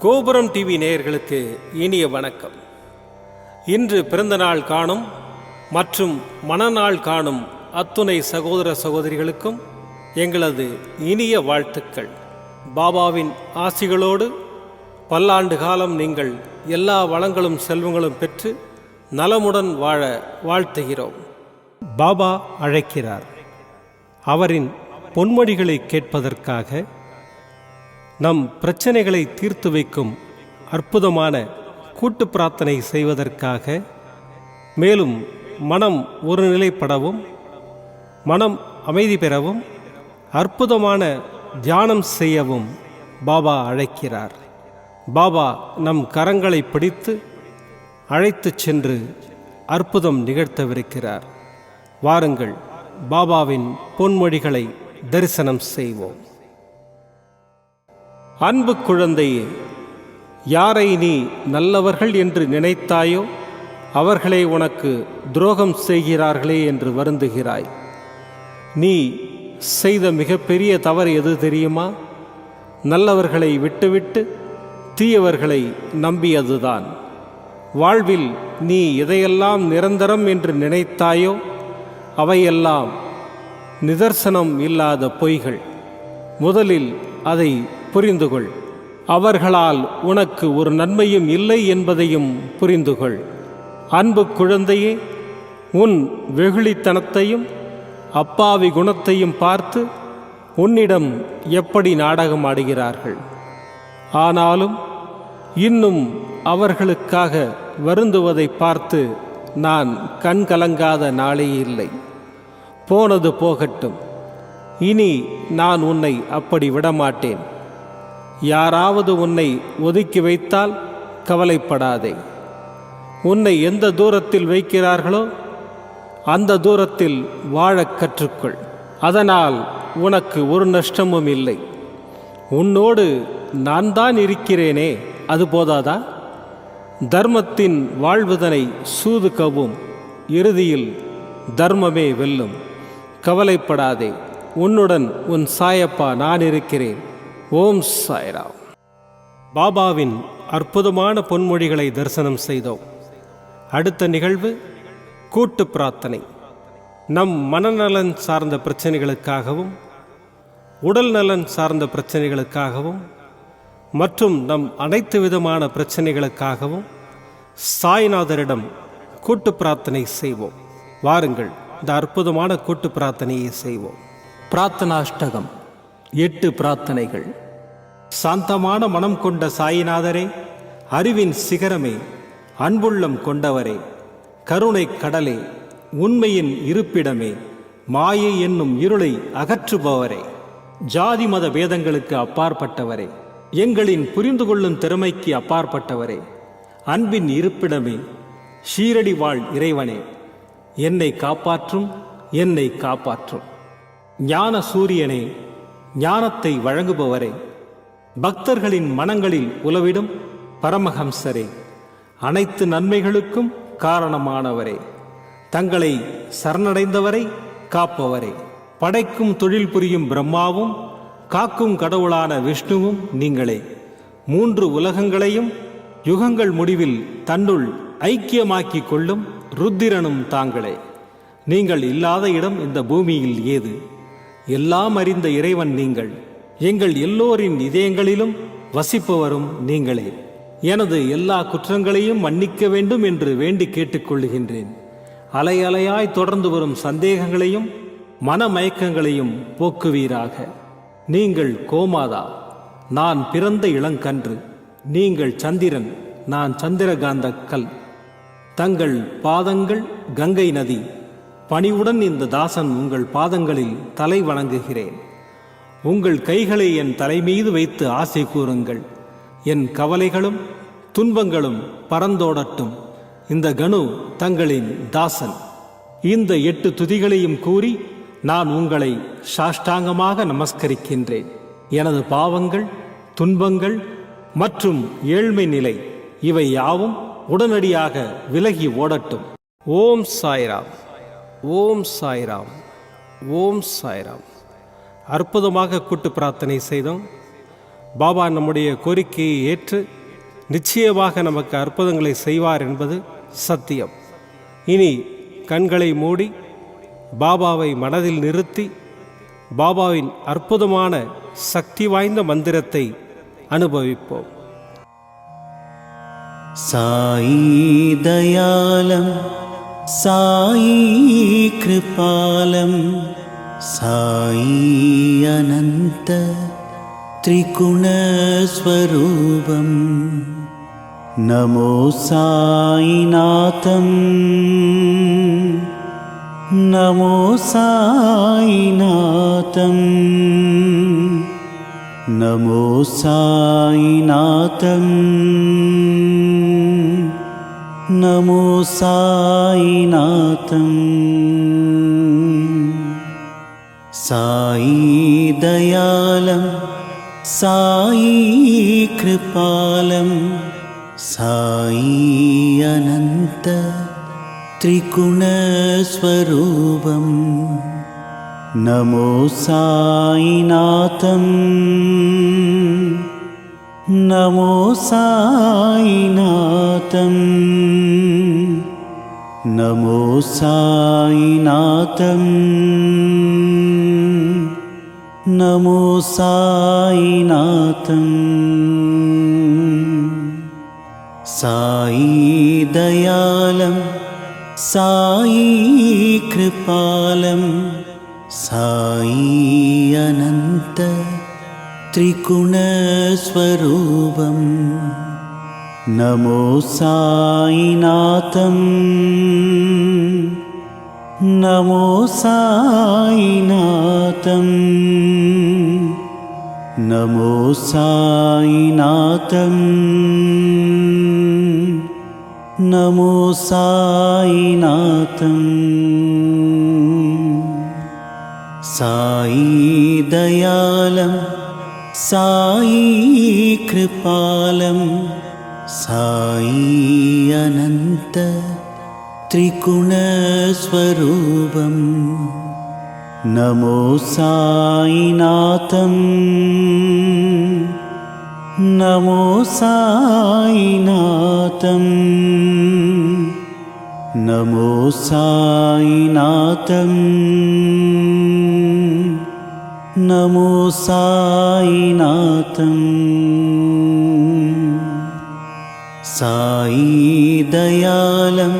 கோபுரம் டிவி நேயர்களுக்கு இனிய வணக்கம். இன்று பிறந்தநாள் காணும் மற்றும் மணநாள் காணும் அத்துணை சகோதர சகோதரிகளுக்கும் எங்களது இனிய வாழ்த்துக்கள். பாபாவின் ஆசிகளோடு பல்லாண்டு காலம் நீங்கள் எல்லா வளங்களும் செல்வங்களும் பெற்று நலமுடன் வாழ வாழ்த்துகிறோம். பாபா அழைக்கிறார். அவரின் பொன்மொழிகளை கேட்பதற்காக, நம் பிரச்சனைகளை தீர்த்து வைக்கும் அற்புதமான கூட்டு பிரார்த்தனை செய்வதற்காக, மேலும் மனம் ஒருநிலைப்படவும் மனம் அமைதி பெறவும் அற்புதமான தியானம் செய்யவும் பாபா அழைக்கிறார். பாபா நம் கரங்களை பிடித்து அழைத்துச் சென்று அற்புதம் நிகழ்த்தவிருக்கிறார். வாருங்கள், பாபாவின் பொன்மொழிகளை தரிசனம் செய்வோம். அன்பு குழந்தையே, யாரை நீ நல்லவர்கள் என்று நினைத்தாயோ அவர்களே உனக்கு துரோகம் செய்கிறார்களே என்று வருந்துகிறாய். நீ செய்த மிகப்பெரிய தவறு எது தெரியுமா? நல்லவர்களை விட்டுவிட்டு தீயவர்களை நம்பியதுதான். வாழ்வில் நீ எதையெல்லாம் நிரந்தரம் என்று நினைத்தாயோ அவையெல்லாம் நிதர்சனம் இல்லாத பொய்கள். முதலில் அதை புரிந்துகொள். அவர்களால் உனக்கு ஒரு நன்மையும் இல்லை என்பதையும் புரிந்துகொள். அன்பு குழந்தையே, உன் வெகுளித்தனத்தையும் அப்பாவி குணத்தையும் பார்த்து உன்னிடம் எப்படி நாடகம் ஆடுகிறார்கள். ஆனாலும் இன்னும் அவர்களுக்காக வருந்துவதை பார்த்து நான் கண் கலங்காத நாளே இல்லை. போனது போகட்டும். இனி நான் உன்னை அப்படி விடமாட்டேன். யாராவது உன்னை ஒதுக்கி வைத்தால் கவலைப்படாதே. உன்னை எந்த தூரத்தில் வைக்கிறார்களோ அந்த தூரத்தில் வாழக் கற்றுக்கொள். அதனால் உனக்கு ஒரு நஷ்டமும் இல்லை. உன்னோடு நான் தான் இருக்கிறேனே, அது போதாதா? தர்மத்தின் வாழ்வதனை சூது கவும், இறுதியில் தர்மமே வெல்லும். கவலைப்படாதே, உன்னுடன் உன் சாயப்பா நான் இருக்கிறேன். ஓம் சாய்ராம். பாபாவின் அற்புதமான பொன்மொழிகளை தரிசனம் செய்தோம். அடுத்த நிகழ்வு கூட்டு பிரார்த்தனை. நம் மனநலன் சார்ந்த பிரச்சனைகளுக்காகவும் உடல் நலன் சார்ந்த பிரச்சனைகளுக்காகவும் மற்றும் நம் அனைத்து விதமான பிரச்சனைகளுக்காகவும் சாய்நாதரிடம் கூட்டு பிரார்த்தனை செய்வோம். வாருங்கள், இந்த அற்புதமான கூட்டு பிரார்த்தனையை செய்வோம். பிரார்த்தனாஷ்டகம். 8 பிரார்த்தனைகள். சாந்தமான மனம் கொண்ட சாயிநாதரே, அறிவின் சிகரமே, அன்புள்ளம் கொண்டவரே, கருணை கடலே, உண்மையின் இருப்பிடமே, மாயை என்னும் இருளை அகற்றுபவரே, ஜாதி மத பேதங்களுக்கு அப்பாற்பட்டவரே, எங்களின் புரிந்து கொள்ளும் திறமைக்கு அப்பாற்பட்டவரே, அன்பின் இருப்பிடமே, ஷீரடி வாழ் இறைவனே, என்னை காப்பாற்றும், என்னை காப்பாற்றும். ஞான சூரியனே, ஞானத்தை வழங்குபவரே, பக்தர்களின் மனங்களில் உலவிடும் பரமஹம்சரே, அனைத்து நன்மைகளுக்கும் காரணமானவரே, தங்களை சரணடைந்தவரை காப்பவரே, படைக்கும் தொழில் புரியும் பிரம்மாவும் காக்கும் கடவுளான விஷ்ணுவும் நீங்களே. 3 உலகங்களையும் யுகங்கள் முடிவில் தன்னுள் ஐக்கியமாக்கிக் கொள்ளும் ருத்திரனும் தாங்களே. நீங்கள் இல்லாத இடம் இந்த பூமியில் ஏது? எல்லாம் அறிந்த இறைவன் நீங்கள். எங்கள் எல்லோரின் இதயங்களிலும் வசிப்பவரும் நீங்களே. எனது எல்லா குற்றங்களையும் மன்னிக்க வேண்டும் என்று வேண்டி கேட்டுக்கொள்ளுகின்றேன். அலை அலையாய் தொடர்ந்து வரும் சந்தேகங்களையும் மனமயக்கங்களையும் போக்குவீராக. நீங்கள் கோமாதா, நான் பிறந்த இளங்கன்று. நீங்கள் சந்திரன், நான் சந்திரகாந்த கல். தங்கள் பாதங்கள் கங்கை நதி. பணிவுடன் இந்த தாசன் உங்கள் பாதங்களில் தலை வணங்குகிறேன். உங்கள் கைகளை என் தலைமீது வைத்து ஆசை கூறுங்கள். என் கவலைகளும் துன்பங்களும் பறந்தோடட்டும். இந்த கணு தங்களின் தாசன். இந்த 8 துதிகளையும் கூறி நான் உங்களை சாஷ்டாங்கமாக நமஸ்கரிக்கின்றேன். எனது பாவங்கள், துன்பங்கள் மற்றும் ஏழ்மை நிலை இவை யாவும் உடனடியாக விலகி ஓடட்டும். ஓம் சாய்ராம். ஓம் சாய்ராம். ஓம் சாய்ராம். அற்புதமாக கூட்டு பிரார்த்தனை செய்தோம். பாபா நம்முடைய கோரிக்கையை ஏற்று நிச்சயமாக நமக்கு அற்புதங்களை செய்வார் என்பது சத்தியம். இனி கண்களை மூடி பாபாவை மனதில் நிறுத்தி பாபாவின் அற்புதமான சக்தி வாய்ந்த மந்திரத்தை அனுபவிப்போம். சாயி தயாலம் சாயி கிருபாலம் சாயி அனந்த त्रिगुणस्वरूपम् नमो साईनाथम् नमो साईनाथम् नमो साईनाथम् नमो साईनाथम् साई दयालम् साई कृपालं साई अनंत त्रिगुणस्वरूपं नमो साईनाथं नमो साईनाथं नमो साईनाथं नमो साईनाथम् साई दयालं साई कृपालं साई अनंत त्रिगुणस्वरूपं नमो साईनाथं नमो साईनाथं नमो साईनाथं नमो साईनाथं साई दयालं साई कृपालं साई अनंत त्रिगुणस्वरूपं नमो साईनाथं नमो साईनाथं नमो साईनाथं नमो साईनाथं साई दयालं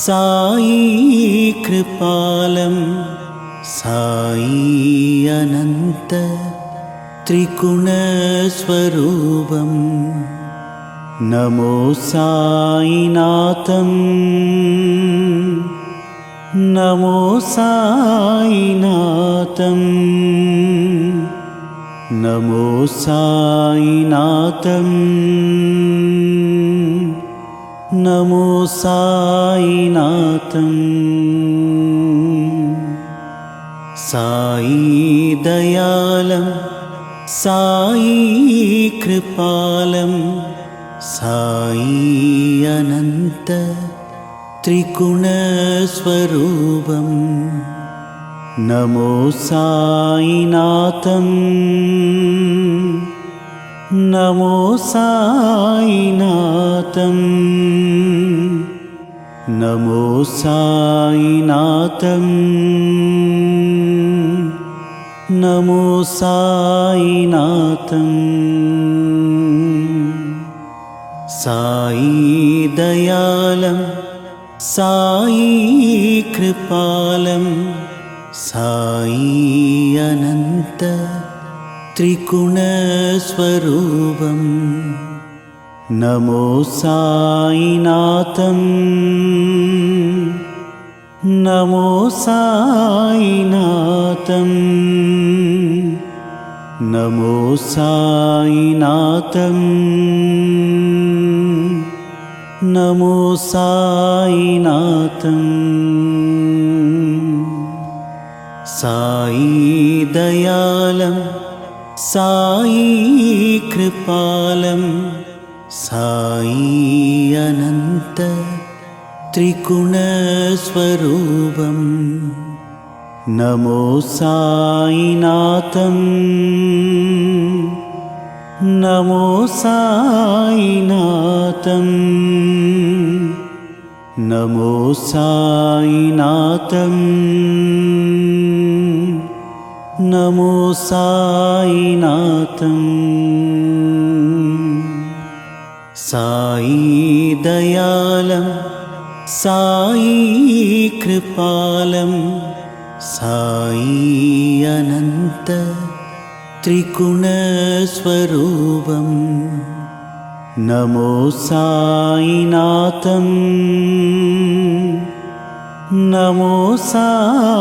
साई कृपालं साई अनंत त्रिगुणस्वरूपं नमो साईनाथं नमो साईनाथं नमो साईनाथं नमो साईनाथं साई दयालं साई कृपालं साई अनंत त्रिगुणस्वरूपं नमो साईनाथं नमो साईनाथं नमो साईनाथं नमो साईनाथं साई दयालं साई कृपालं साई अनंत त्रिगुणस्वरूपं नमो साईनाथं नमो साईनाथं नमो साईनाथं नमो साईनाथं साई दयालं साई कृपालं साई अनंत त्रिगुणस्वरूपं नमो साईनाथं नमो साईनाथम् नमो साईनाथम् नमो साईनाथम् साई दयालं साई कृपालं साई अनंत त्रिगुणस्वरूपं नमो साईनाथम् नमो साईनाथम्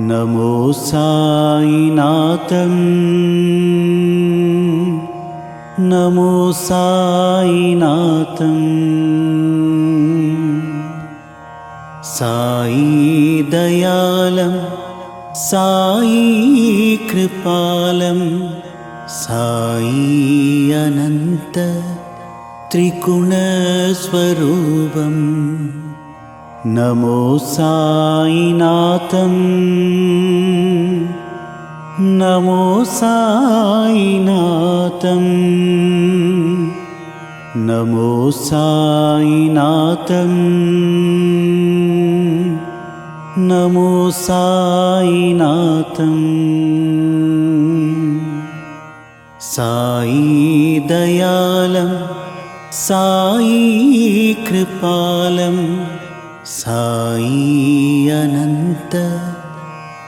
नमो साईनाथम् नमो साईनाथम् साई दयालं साई कृपालं साई अनंत त्रिगुणस्वरूपं नमो साईनाथम् नमो साईनाथम् नमो साईनाथम् नमो साईनाथम् साई दयालं साई कृपालं साई अनंत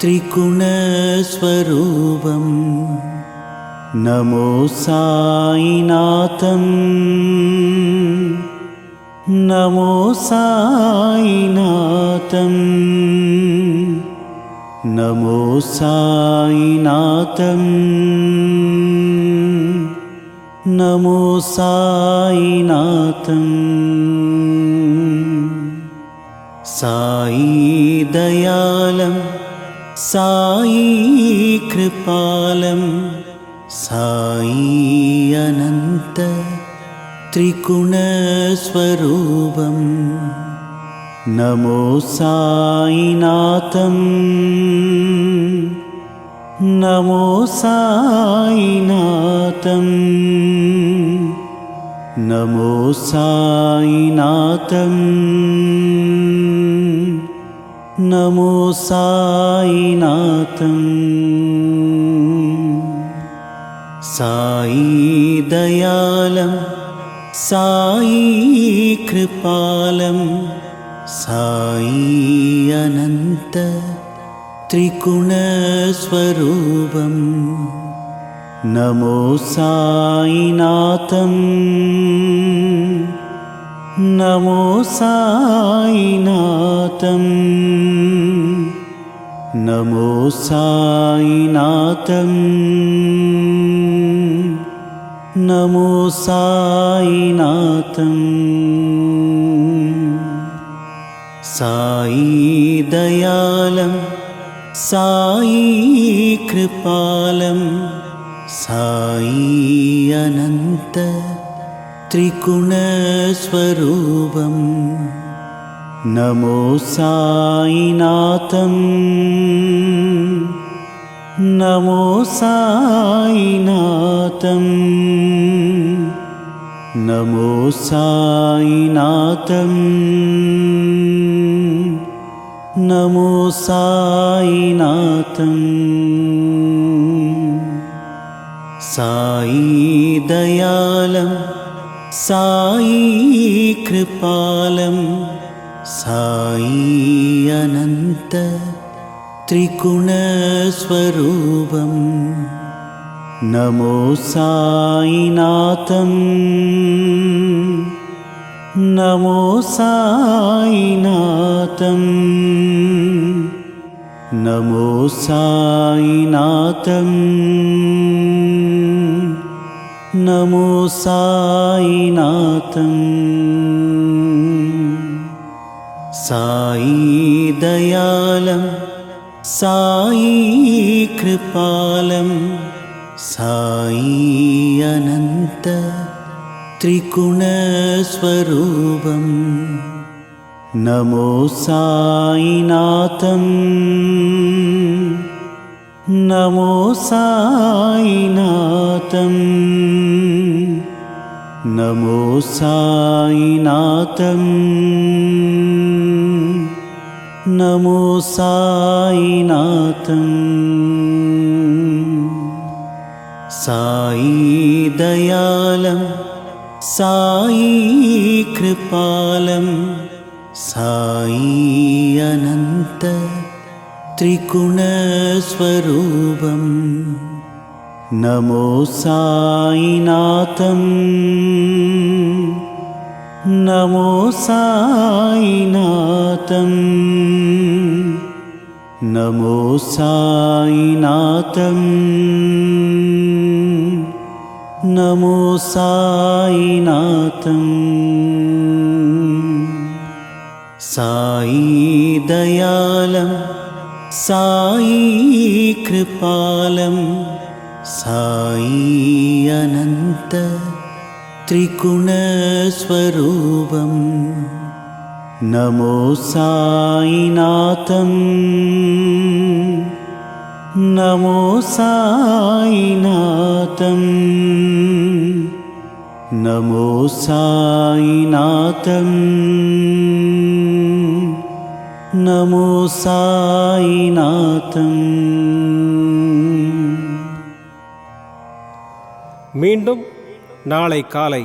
त्रिगुणस्वरूपं नमो साईनाथम् नमो साईनाथम् नमो साईनाथम् नमो साईनाथम् साई दयालं साई कृपालं साई अनंत त्रिगुणस्वरूपं नमो साईनाथम् नमो साईनाथम् नमो साईनाथम् नमो साईनाथम् साई दयालं साई कृपालं साई अनंत त्रिगुणस्वरूपं नमो साईनाथम् नमो साईनाथम् नमो साईनाथम् नमो साईनाथम् साई दयालं साई कृपालं साई अनंत त्रिगुणस्वरूपं नमो साईनाथम् नमो साईनाथम् नमो साईनाथम् नमो साईनाथम् साई दयालं साई कृपालं साई अनंत त्रिगुणस्वरूपं नमो साईनाथम् नमो साईनाथम् नमो साईनाथम् नमो साईनाथम् साई दयालं साई कृपालं साई अनंत त्रिगुणस्वरूपं नमो साईनाथम् நமோ சாயிநாதம் நமோ சாயிநாதம் நமோ சாயிநாதம் சாயி தயாலம் சாயி கிருபாலம் சாயி அனந்த त्रिगुणस्वरूपम् नमो साईनाथम् नमो साईनाथम् नमो साईनाथम् नमो साईनाथम् साई दयालम् साई कृपालं साई अनंत त्रिगुणस्वरूपं नमो साईनाथं नमो साईनाथं नमो साईनाथं நமோ சாயிநாதம். மீண்டும் நாளை காலை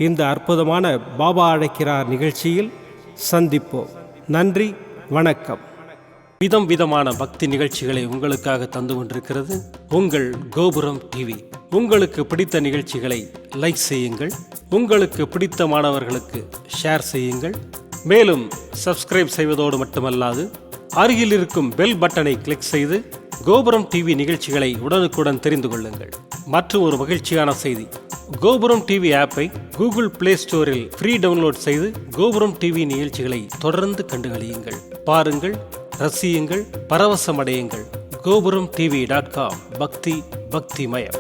இந்த அற்புதமான பாபா அழைக்கிறார் நிகழ்ச்சியில் சந்திப்போம். நன்றி, வணக்கம். விதம் விதமான பக்தி நிகழ்ச்சிகளை உங்களுக்காக தந்து கொண்டிருக்கிறது உங்கள் கோபுரம் டிவி. உங்களுக்கு பிடித்த நிகழ்ச்சிகளை லைக் செய்யுங்கள், உங்களுக்கு பிடித்த மாணவர்களுக்கு ஷேர் செய்யுங்கள். மேலும் சப்ஸ்கிரைப் செய்வதோடு மட்டுமல்லாது அருகில் இருக்கும் பெல் பட்டனை கிளிக் செய்து கோபுரம் டிவி நிகழ்ச்சிகளை உடனுக்குடன் தெரிந்து கொள்ளுங்கள். மற்றும் ஒரு மகிழ்ச்சியான செய்தி, கோபுரம் டிவி ஆப்பை கூகுள் பிளே ஸ்டோரில் ஃப்ரீ டவுன்லோட் செய்து கோபுரம் டிவி நிகழ்ச்சிகளை தொடர்ந்து கண்டுகளியுங்கள். பாருங்கள், ரசியுங்கள், பரவசமடையுங்கள். gopuramtv.com. பக்தி பக்திமயம்.